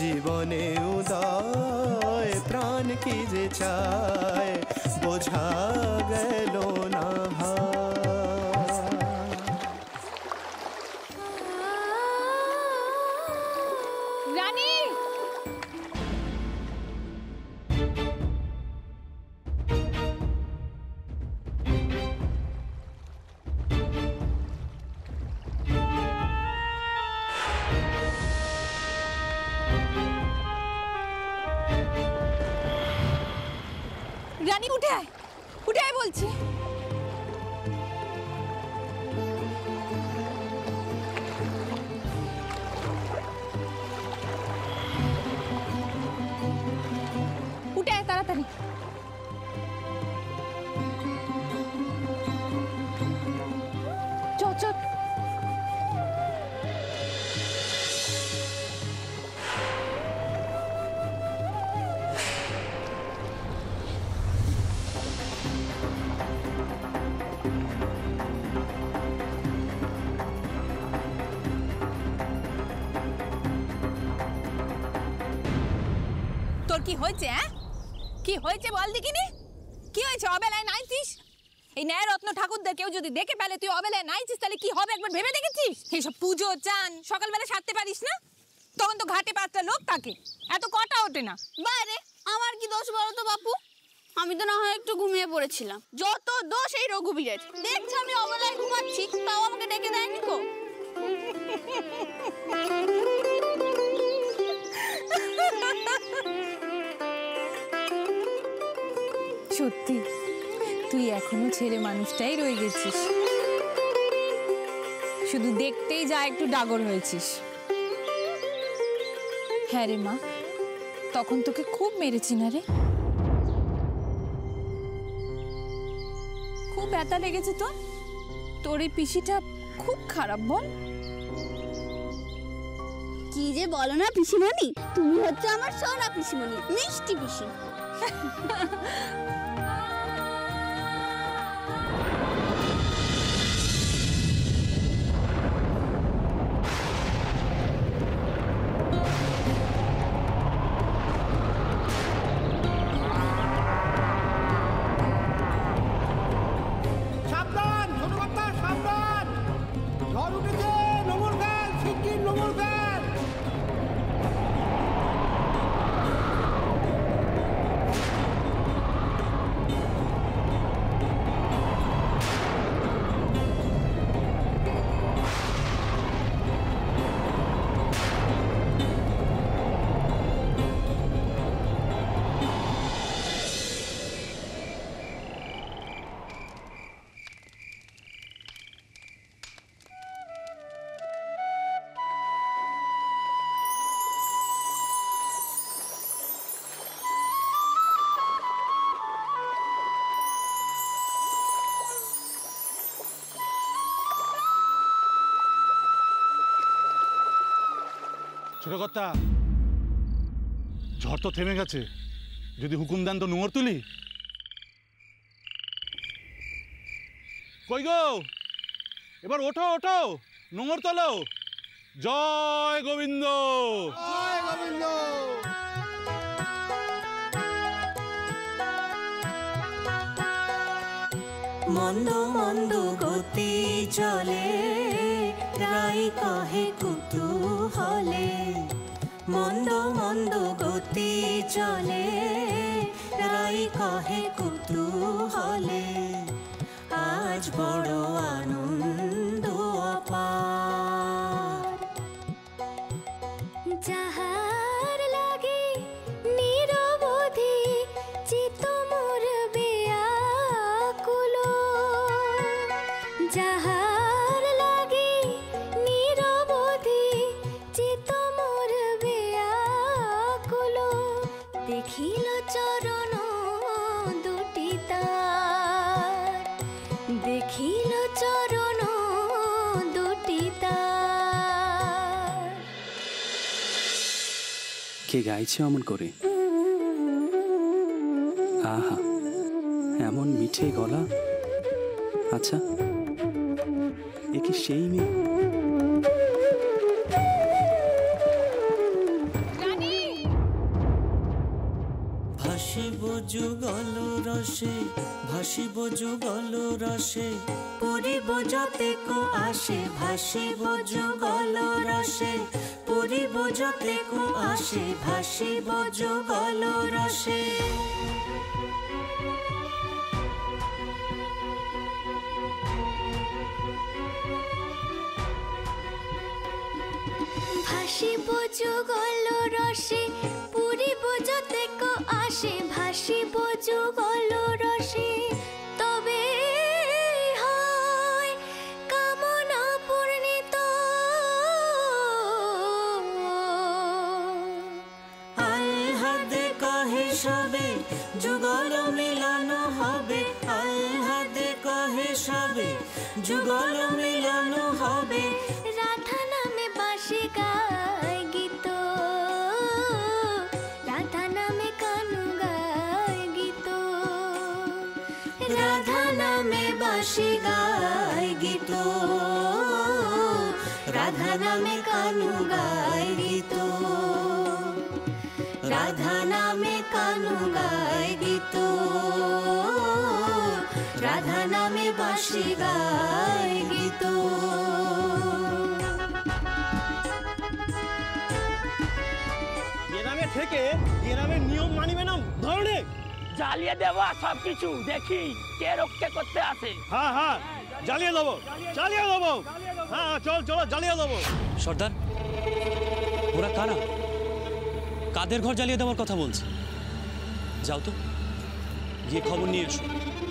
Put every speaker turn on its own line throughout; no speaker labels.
জীবনে উদয় প্রাণ কি যে চায় বোঝা গেল না।
রানী রানী উঠে আয় বলছি। উঠে আয় তাড়াতাড়ি। চল চল। তোর কি হয়েছে? কি হয়েছে বল দেখিনি। কি হয়েছে? অবেলায় নাইছিস? এই ন্যায়রত্ন ঠাকুরদের কেউ যদি দেখে ফেলে তুই অবেলায় নাইছিস তাহলে কি হবে একবার ভেবে দেখেছিস? এইসব পুজো চান সকালবেলা সারতে পারিস না? তখন তো ঘাটে 5টা লোক থাকে, এত কটা ওঠে না।
বাইরে আমার কি দোষ বলো তো বাপু? আমি তো না হয় একটু ঘুমিয়ে পড়েছিলাম। যত দোষ এই রঘুবীরের। দেখছি আমি অবেলায় ঘুমাচ্ছি তাও আমাকে ডেকে দেয়নি কো।
সত্যি তুই এখনো ছেলে মানুষটাই রয়ে গেছিস, শুধু দেখতেই যা একটু ডাগর হয়েছিস। হ্যাঁ রে মা, তখন তোকে খুব মেরেছি না রে? খুব ব্যথা লেগেছে তো? তোর এই পিসিটা খুব খারাপ বল।
কি যে বলো না পিসিমণি, তুমি হচ্ছে আমার সোনা পিসিমণি, মিষ্টি পিসি।
ছোটকর্তা, ঝড় তো থেমে গেছে, যদি হুকুম দেন তো নোঙর তুলি। কই গো, এবার ওঠো ওঠো, নোঙর তোলো। জয় গোবিন্দ, জয় গোবিন্দ।
মন্দ মন্দ গতি চলে রাই কহে কুতূহলে, মন্দ মন্দ গতি চলে রাই কহে কুতূহলে, আজ বড় আনন্দ অপার।
যাহার লাগে নিরবধি চিত্ত মোর বেয়াকুল, যাহার লাগে নিরবধি চিত্ত মোর বেয়াকুল, দেখিল চরণ দুটি তার, দেখিল চরণ দুটি তার।
কে গাইছে অমন করে? আহা, এমন মিঠে গলা। আচ্ছা, এ কি সেই মেয়ে?
রানী
ভাসিব যুগল রসে, ভাসিব যুগল রসে, পরিব যতেক আসে, ভাসিব যুগল রসে, পরিব যতেক আসে, ভাসিব যুগল রসে।
ভাসিব যুগল রসে, পুরিব যতেক আসে, ভাসিব যুগল রসে, তবে হয় কামনা পূর্ণিত।
আহ্লাদে কহে সবে যুগল মিলন হবে, আহ্লাদে কহে সবে যুগল মিলন হবে।
রাধা নামে বাঁশি গায় গীত, রাধা নামে কানু গায় গীত,
রাধা নামে বাঁশি গায় গীত, রাধা নামে কানু গায় গীত, রাধা নামে কানু গায় গীত, রাধা নামে বাঁশি গায় গীত।
গ্রামে থেকে গ্রামের নিয়ম মানিবে না ধরনে
জ্বালিয়ে দেবো সবকিছু, দেখি কে রক্ষা করতে আসে।
হ্যাঁ হ্যাঁ জ্বালিয়ে দেবো, জ্বালিয়ে দেবো। হ্যাঁ চল চলো জ্বালিয়ে দেবো।
সর্দার, ওরা কারা? কাদের ঘর জ্বালিয়ে দেওয়ার কথা বলছে? যাও তো, গিয়ে খবর নিয়ে এসো।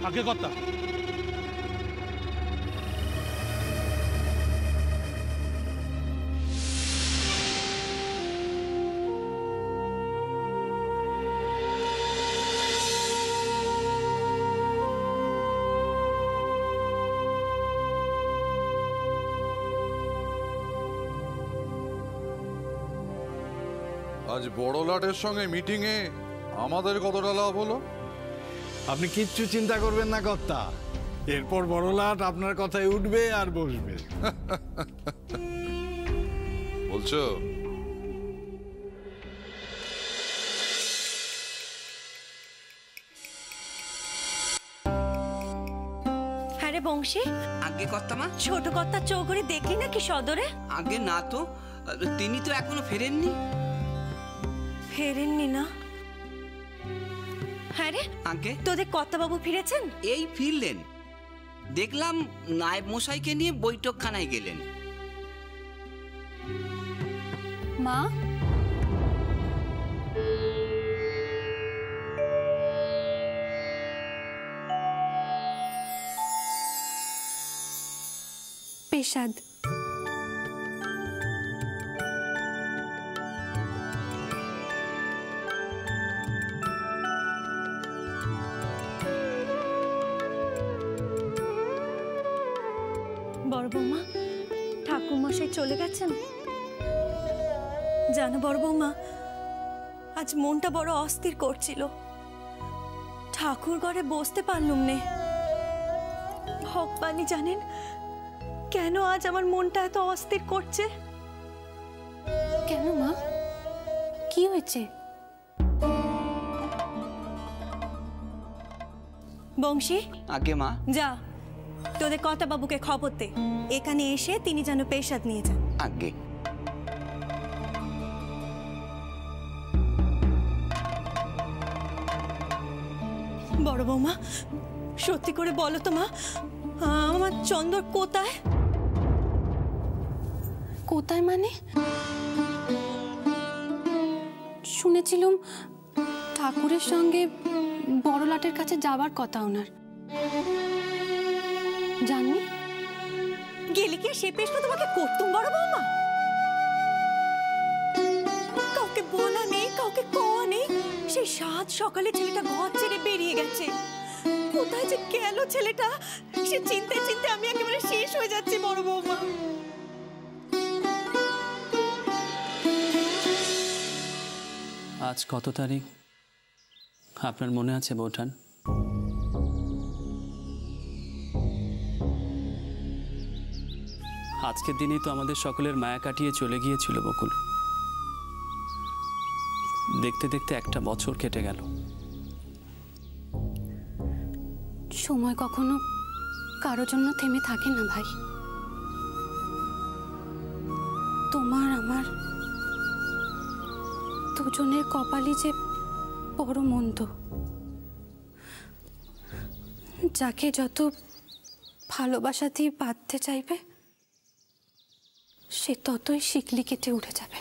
আগে কর্তা।
আজ বড় লাটের সঙ্গে মিটিংয়ে আমাদের কতটা লাভ হলো?
আপনি কিচ্ছু চিন্তা করবেন না কর্তা, এরপর বড় লাট আপনার কথায় উঠবে আর বসবে।
বলছো?
হ্যাঁ রে বংশী,
আগে কর্তামা
ছোট কর্তার চৌধুরী দেখলি নাকি সদরে?
আগে না তো, তিনি তো এখনো ফেরেননি।
ফেরেননি না? হ্যাঁ রে
আগে
তোদের কর্তাবাবু ফিরেছেন?
এই ফিরলেন, দেখলাম নায়েব মশাইকে নিয়ে বৈঠকখানায় গেলেন।
মা, পেশাদ
বড় বৌমা, ঠাকুরমশাই চলে গেছেন। জানো বড় বৌমা, আজ মনটা বড় অস্থির করছিল, ঠাকুর ঘরে বসতে পারলুম নে। ভগবানই জানেন কেন আজ আমার মনটা এত অস্থির করছে।
কেন মা, কি হয়েছে?
বংশী,
আগে মা
যা তোদের কর্তাবাবুকে খবর দে, এখানে এসে তিনি যেন পেশাদ নিয়ে যান।
আগে
বড় বৌমা, সত্যি করে বলো তো মা, আমার চন্দর কোথায়?
কোথায় মানে? শুনেছিলুম ঠাকুরের সঙ্গে বড় লাটের কাছে যাবার কথা ওনার। জানি
গেলে কি সে পেশটা তোমাকে করতুম বড় বৌমা? কাউকে বলা নেই, কাউকে কওয়া নেই, সেই সাত সকালে ছেলেটা ঘর ছেড়ে বেরিয়ে গেছে। কোথায় যে গেল ছেলেটা, সে চিনতে চিনতে আমি একেবারে শেষ হয়ে যাচ্ছি বড় বৌমা।
আজ কত তারিখ আপনার মনে আছে বৌঠান? আজকের দিনেই তো আমাদের সকলের মায়া কাটিয়ে চলে গিয়েছিল বকুল। দেখতে দেখতে একটা বছর কেটে গেল।
সময় কখনো কারো জন্য থেমে থাকে না ভাই। তোমার আমার দুজনের কপালই যে বড় মন্দ। যাকে যত ভালোবাসা দিয়ে বাঁধতে চাইবে সে ততই শিকলি কেটে উঠে যাবে।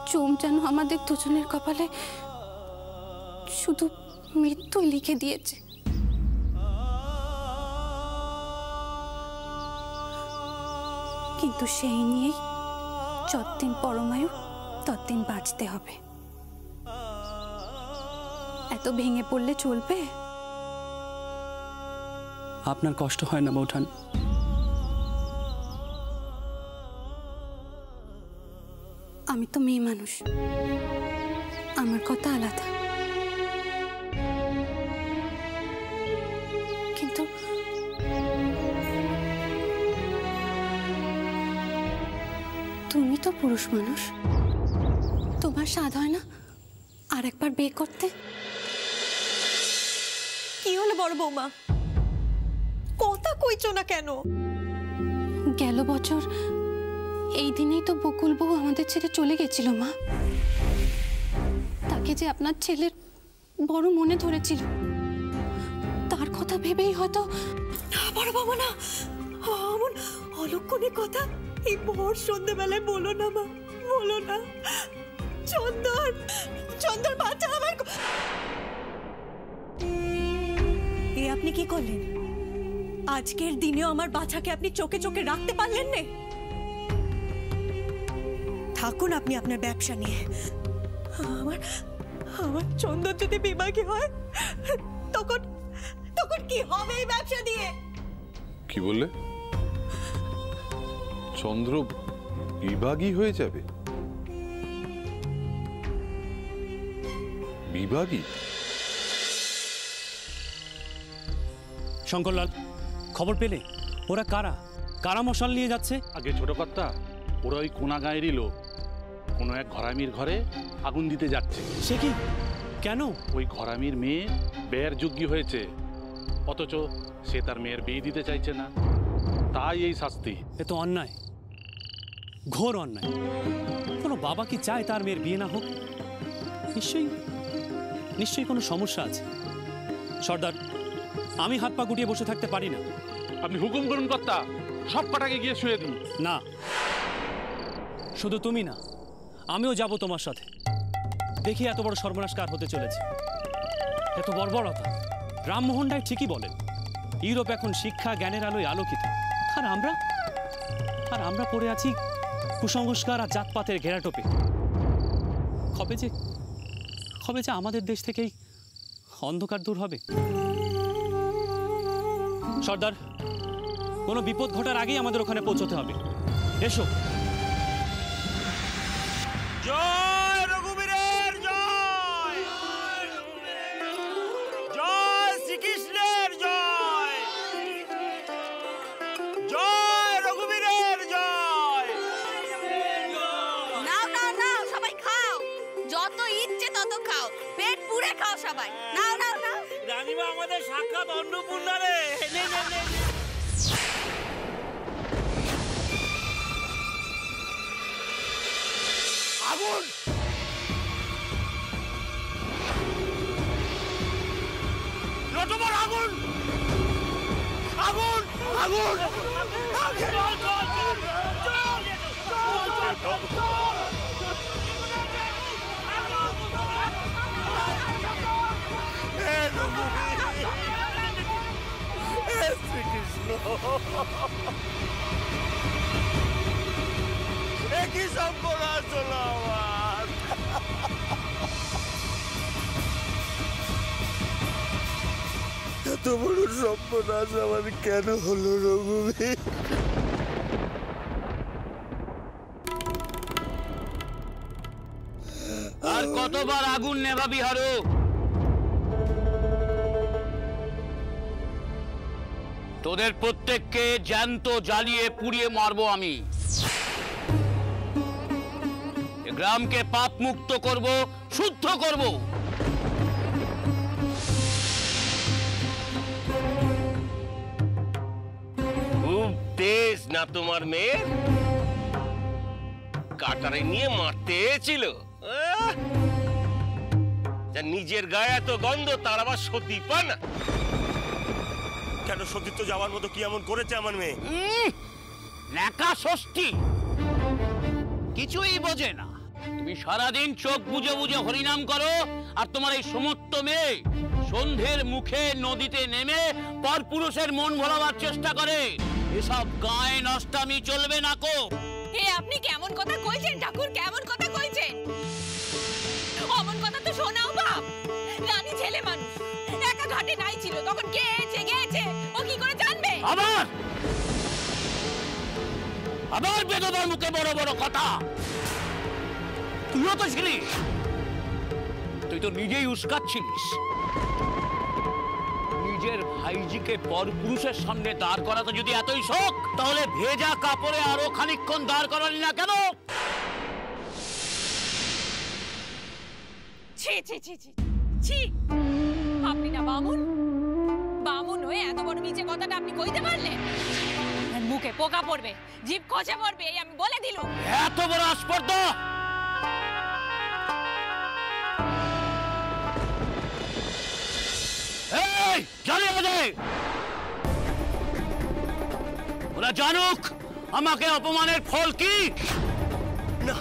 চোম যেন আমাদের দুজনের কপালে শুধু মৃত্যু লিখে দিয়েছে। কিন্তু সেই নিয়েই যতদিন পরমায়ু ততদিন বাঁচতে হবে। এত ভেঙে পড়লে চলবে?
আপনার কষ্ট হয় না বৌঠান?
আমি তো মেয়ে মানুষ, আমার কথা আলাদা। কিন্তু তুমি তো পুরুষ মানুষ, তোমার স্বাদ হয় না আর একবার বিয়ে করতে?
কি হলো বড় বৌমা, কথা কইছো না কেন?
গেল বছর এই দিনেই তো বকুল বউ আমাদের ছেড়ে চলে গেছিল মা। তাকে যে আপনার ছেলের বড় মনে ধরেছিল, তার কথা ভেবেই হয়তো।
বড় বৌমা না, এমন অলক্ষণে কথা এই ভোর সন্ধ্যেবেলায় বলো না মা, বলো না। চন্দন, চন্দন বাচ্চা আমার। এ আপনি কি করলেন? আজকের দিনেও আমার বাচ্চাকে আপনি চোখে চোখে রাখতে পারলেন না। থাকুন আপনি আপনার ব্যবসা নিয়ে। আমার আমার চন্দন যদি বিভাগী হয় তখন তখন কি হবে এই ব্যবসা দিয়ে?
কি বললে? চন্দ্র বিভাগী হয়ে যাবে? বিভাগী?
শঙ্করলাল, খবর পেলে? ওরা কারা? কারা মশাল নিয়ে যাচ্ছে?
আগে ছোট কর্তা, ওরা ওই কোনা গাঁয়েরই লোক। কোনো এক ঘরামির ঘরে আগুন দিতে যাচ্ছে।
সে কি? কেন?
ওই ঘরামির মেয়ে বেয়ের যোগ্যী হয়েছে, অথচ সে তার মেয়ের বিয়ে দিতে চাইছে না, তাই এই শাস্তি।
এ তো অন্যায়, ঘোর অন্যায়। কোনো বাবা কি চায় তার মেয়ের বিয়ে না হোক? নিশ্চয়ই নিশ্চয়ই কোনো সমস্যা আছে। সর্দার, আমি হাত পা গুটিয়ে বসে থাকতে পারি না।
আপনি হুকুম করুন কর্তা, সব কটাকে গিয়ে শুয়ে দিন।
না, শুধু তুমি না, আমিও যাব তোমার সাথে। দেখি এত বড় সর্বনাশ কার হতে চলেছে। এত বর্বরতা। রামমোহন রায় ঠিকই বলেন, ইউরোপ এখন শিক্ষা জ্ঞানের আলোয় আলোকিত, আর আমরা পড়ে আছি কুসংস্কার আর জাতপাতের ঘেরাটোপে। কবে যে আমাদের দেশ থেকেই অন্ধকার দূর হবে। সর্দার, কোনো বিপদ ঘটার আগেই আমাদের ওখানে পৌঁছতে হবে। এসো।
জয় রঘুবীরের জয়, জয় শ্রীকৃষ্ণের জয়, জয় রঘুবীরের জয়।
নাও নাও নাও, সবাই খাও, যত ইচ্ছে তত খাও, পেট পুরে খাও সবাই। নাও নাও নাও।
রানীমা আমাদের সাক্ষাৎ অন্নপূর্ণা রে। আগুন! নটবর আগুন! আগুন! আগুন! শ্রীকৃষ্ণ, একই সর্বনাশ হলো আমার। এত বড় সর্বনাশ আমার কেন হলো রঘুবীর?
আর কতবার আগুন নেভাবি হারু? তোদের প্রত্যেককে জ্যান্ত জ্বালিয়ে পুড়িয়ে মারবো আমি। গ্রামকে পাপ মুক্ত করব, শুদ্ধ করব।
তেজ না তোমার মেয়ে? কাটারে নিয়ে মারতে ছিল। যা নিজের গায়ে এত গন্ধ তার আবার সতী পায় না।
কেন সতীত্ব যাওয়ার মতো কি এমন করেছে আমার মেয়ে?
ন্যাকা ষষ্ঠী কিছুই বোঝে না। তুমি সারাদিন চোখ বুজে বুজে হরিনাম করো, আর তোমার এই সমস্ত মেয়ে সন্ধ্যের মুখে নদীতে নেমে পরপুরুষের মন ভোলাবার চেষ্টা করে। এসব গায়ে নষ্টামি চলবে না কো।
হে আপনি কেমন কথা কইছেন ঠাকুর, কেমন কথা কইছেন? অমন কথা তো শোনাও বাপ। রানী ছেলে মানুষ, একা ঘাটে নাই ছিল, তখন কে এসে গেছে ও কি করে জানবে?
আবার বেদবার মুখে বড় বড় কথা। তুইও তো ছিলিস, তুই তো নিজেই উস্কাচ্ছিলিস। নিজের ভাইজিকে পরপুরুষের সামনে দাঁড় করাতে যদি এতই শখ, তাহলে ভেজা কাপড়ে আরো খানিকক্ষণ দাঁড় করালি না কেন?
ছি ছি ছি ছি ছি, আপনি না বামুন? বামুন হয়ে এত বড় নিচে কথাটা আপনি কইতে পারলেন? মুখে পোকা পড়বে, জিভ খসে পড়বে, এই আমি বলে দিলাম।
এত বড় আস্পর্ধা! এই জ্বালিয়ে দে, ওরা জানুক আমাকে অপমানের ফল কি।
না,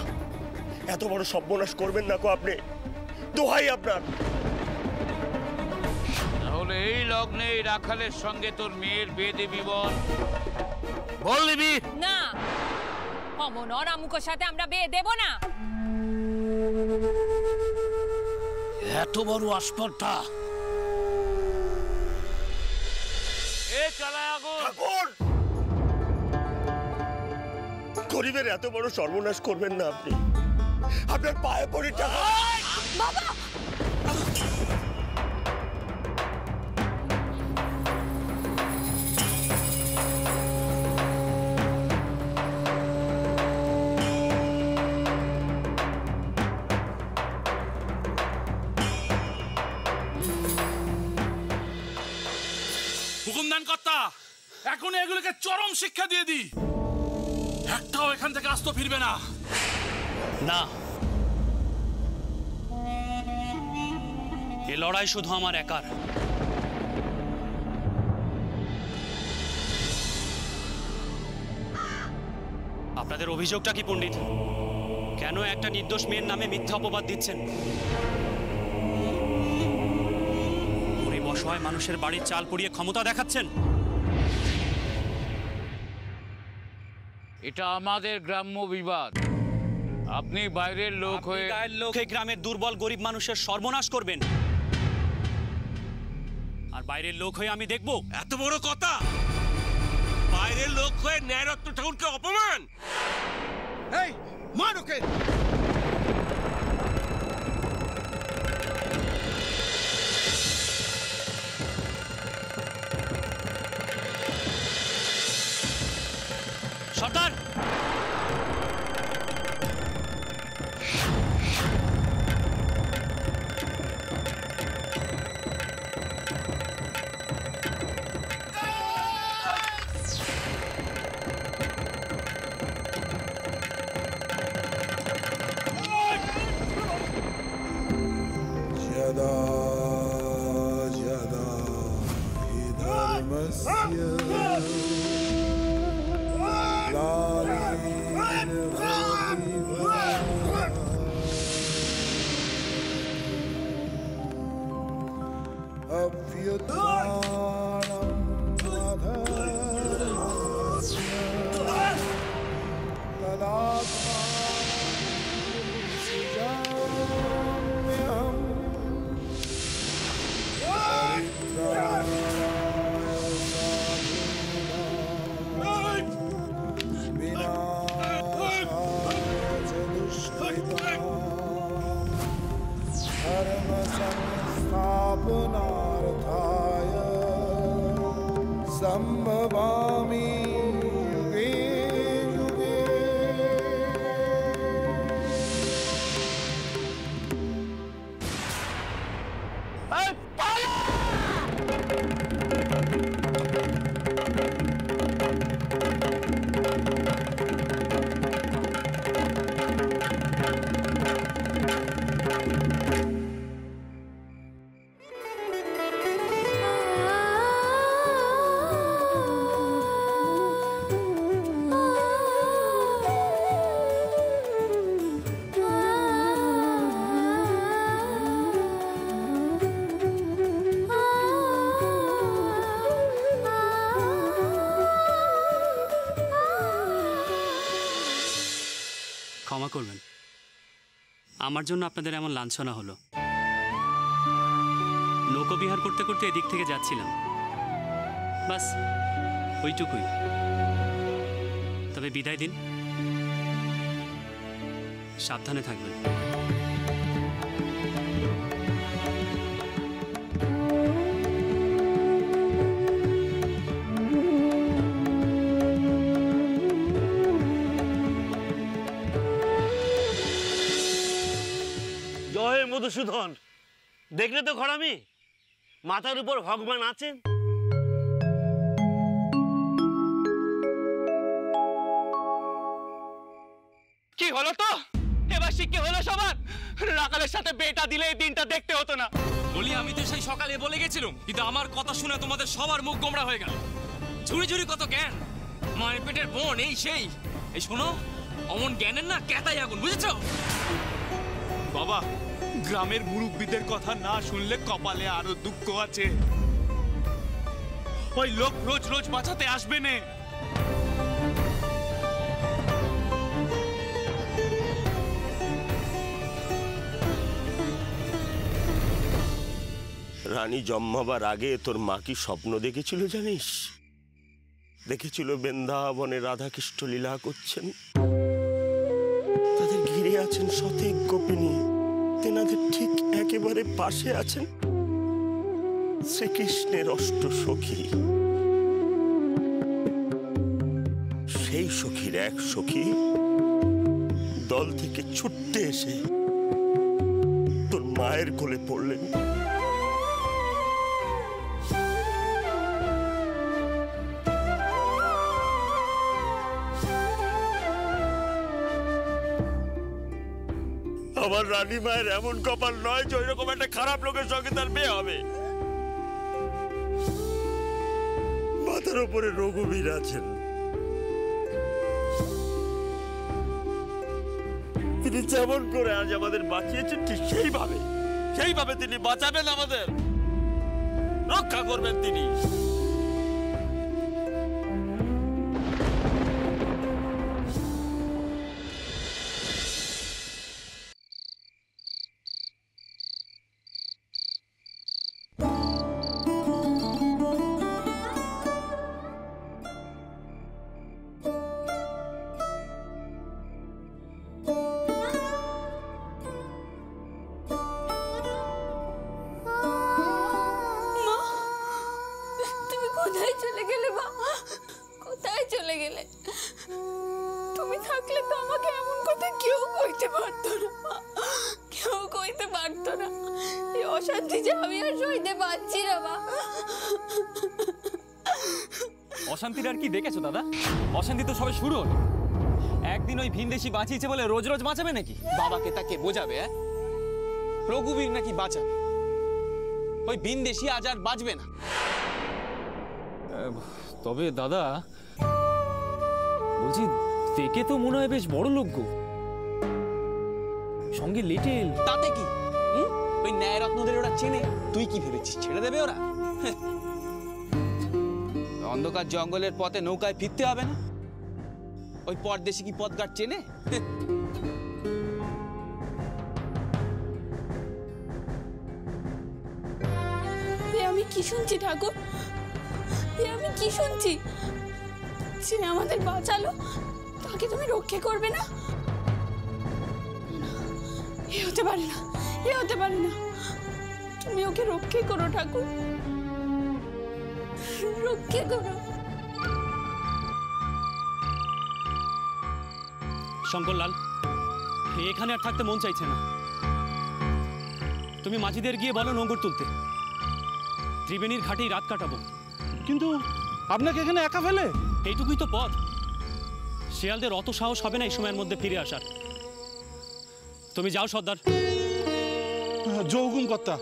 এত বড় সর্বনাশ করবেন না কো আপনি, দোহাই আপনার।
তাহলে এই লগ্নে এই রাখালের সঙ্গে তোর মেয়ের বিয়ে দিবি? বল দিবি
না? অমন অরামুকের সাথে আমরা বিয়ে দেব না।
এত বড় আস্পর্ধা!
গরিবের এত বড় সর্বনাশ করবেন না আপনি। আপনার পায়ে পড়ে টাকা।
বাবা
হুকুমদান কর্তা, এখন এগুলোকে চরম শিক্ষা দিয়ে দি। একটাও এখান থেকে আস্ত ফিরবে না।
না, এ লড়াই শুধু আমার একার। আপনাদের অভিযোগটা কি পণ্ডিত? কেন একটা নির্দোষ মেয়ের নামে মিথ্যা অপবাদ দিচ্ছেন? গরিব অসহায় মানুষের বাড়ির চাল পুড়িয়ে ক্ষমতা দেখাচ্ছেন।
এটা আমাদের গ্রাম্য বিবাদ। আপনি বাইরের লোক হয়ে
গায়ের লোক এই গ্রামের দুর্বল গরিব মানুষের সর্বনাশ করবেন, আর বাইরের লোক হয়ে আমি দেখব।
এত বড় কথা! বাইরের লোক হয়ে ন্যায়রত্ন ঠাকুরকে অপমান! এই মার ওকে!
সর্দার,
यदा यदा हि धर्मस्य धर्म संस्थापनार्थाय
ক্ষমা করবেন, আমার জন্য আপনাদের এমন লাঞ্ছনা হলো। নৌকোবিহার করতে করতে এদিক থেকে যাচ্ছিলাম, বাস ওইটুকুই। তবে বিদায় দিন, সাবধানে থাকবেন।
জয় মধুসূদন, দেখলে তো ঘরামি, মাথার উপর ভগবান আছেন।
কি হলো তো এবার শিক্ষে হলো সবার? রাখালের সাথে বেটা দিলে এই দিনটা দেখতে হতো না।
বলি আমি তো সেই সকালে বলে গেছিলাম, কিন্তু আমার কথা শুনে তোমাদের সবার মুখ গোমড়া হয়ে গেল। ঝুড়ি ঝুড়ি কত জ্ঞান, মায়ের পেটের বোন এই সেই। এই শোনো, অমন জ্ঞানের না কেতাই আগুন, বুঝেছো?
বাবা, গ্রামের মুরব্বীদের কথা না শুনলে কপালে আরো দুঃখ আছে। ওই লোক রোজ রোজ বাঁচাতে আসবে না।
রানী জন্মাবার আগে তোর মা কি স্বপ্ন দেখেছিল জানিস? দেখেছিল বৃন্দাবনে রাধাকৃষ্ণ লীলা করছেন, তাদের ঘিরে আছেন সঠিক গোপিনী, তেনাদের ঠিক একেবারে পাশে আছেন শ্রীকৃষ্ণের অষ্ট সখী। সেই সখীর এক সখী দল থেকে ছুটতে এসে তোর মায়ের কোলে পড়লেন। আমার রানী মায়ের এমন কপাল নয় যে ওইরকম একটা খারাপ লোকের সঙ্গে তার বিয়ে হবে। মাথার উপরে রঘুবীর আছেন, তিনি যেমন করে আজ আমাদের বাঁচিয়েছেন ঠিক সেইভাবে তিনি বাঁচাবেন, আমাদের রক্ষা করবেন তিনি।
তুমি থাকলে তো আমাকে এমন কথা কেউ কইতে পারতো না, কেউ কইতে পারতো না। এই অশান্তি যে আমি আর সইতে পারছি না মা।
অশান্তির আর কি দেখেছো দাদা? অশান্তি তো সবে শুরু হলো। একদিন ওই ভিনদেশি বাঁচিয়েছে বলে রোজ রোজ বাঁচাবে নাকি? বাবাকে তাকে বোঝাবে রঘুবীর নাকি বাঁচাবে, ওই ভিনদেশি আজ আর বাঁচবে না। তবে দাদা বলছি, দেখে তো মনে হয় বেশ বড় লোক গো, সঙ্গে লিটেল। তাতে কি, ওই ন্যায় রত্নদের ওরা চেনে, তুই কি ভেবেছিস ছেড়ে দেবে ওরা? অন্ধকার জঙ্গলের পথে নৌকায় ফিরতে হবে না, ওই পরদেশি কি পথঘাট চেনে?
আমি কি শুনছি ঠাকুর, আমি কি শুনছি? যে আমাদের বাঁচালো তাকে তুমি রক্ষা করবে না? এ হতে পারে না, এ হতে পারে না। তুমি ওকে রক্ষা করো ঠাকুর, রক্ষা করো।
শঙ্করলাল, এখানে আর থাকতে মন চাইছে না। তুমি মাঝিদের গিয়ে বলো নোঙর তুলতে, ত্রিবেণীর ঘাটেই রাত কাটাবো।
কিন্তু আপনাকে এখানে একা ফেলে?
এইটুকুই তো পথ, শিয়ালদের অত সাহস হবে না এই সময়ের মধ্যে ফিরে আসার। তুমি যাও সর্দার।
যোগুন কর্তা,